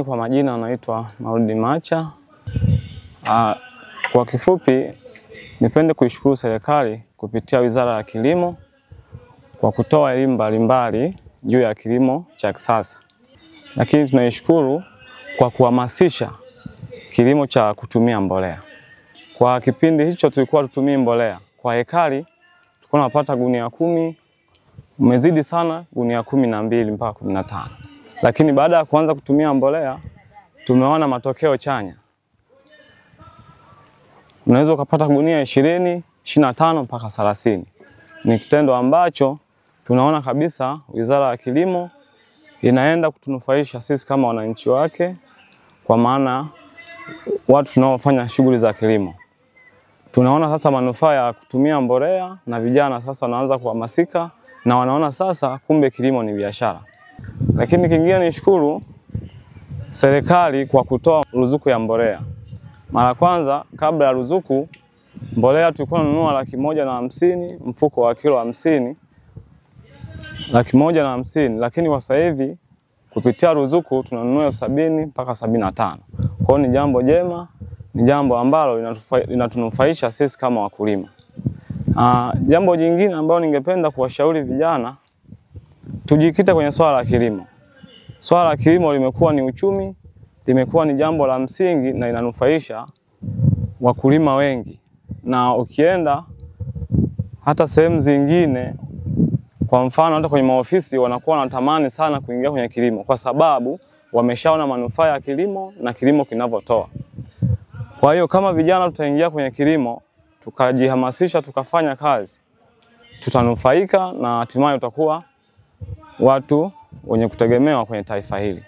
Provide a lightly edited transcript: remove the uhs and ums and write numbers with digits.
Kwa majina anaitwa Maulid Macha. Kwa kifupi, nipende kuishukuru serikali kupitia Wizara ya Kilimo kwa kutoa elimu mbalimbali juu ya kilimo cha kisasa. Lakini tunaishukuru kwa kuhamasisha kilimo cha kutumia mbolea. Kwa kipindi hicho tulikuwa tutumii mbolea. Kwa hekari tulikuwa tunapata gunia 10, umezidi sana gunia 12 mpaka 15. Lakini baada ya kuanza kutumia mbolea tumeona matokeo chanya. Unaweza ukapata gunia 20, 25 mpaka 30. Ni kitendo ambacho tunaona kabisa Wizara ya Kilimo inaenda kutunufaisha sisi kama wananchi wake, kwa maana watu tunaofanya shughuli za kilimo. Tunaona sasa manufaa ya kutumia mbolea na vijana sasa wanaanza kuhamasika na wanaona sasa kumbe kilimo ni biashara. Lakini kingine ni shukuru serikali kwa kutoa ruzuku ya mbolea. Mara kwanza kabla ya ruzuku mbolea tulikuwa tunanunua 150, mfuko wa kilo 50, 150, lakini kwa sasa hivi kupitia ruzuku tunanunua 70 mpaka 75. Kwa hiyo ni jambo jema, ni jambo ambalo linatunufaisha sisi kama wakulima. Jambo jingine ambalo ningependa kuwashauri vijana, tujikite kwenye swala la kilimo. Swala la kilimo limekuwa ni uchumi, limekuwa ni jambo la msingi na linanufaisha wakulima wengi. Na ukienda hata sehemu zingine, kwa mfano hata kwenye maofisi, wanakuwa wanatamani sana kuingia kwenye kilimo kwa sababu wameshaona manufaa ya kilimo na kilimo kinavyotoa. Kwa hiyo kama vijana tutaingia kwenye kilimo, tukajihamasisha, tukafanya kazi, tutanufaika na hatimaye tutakuwa watu wenye kutegemewa kwenye taifa hili.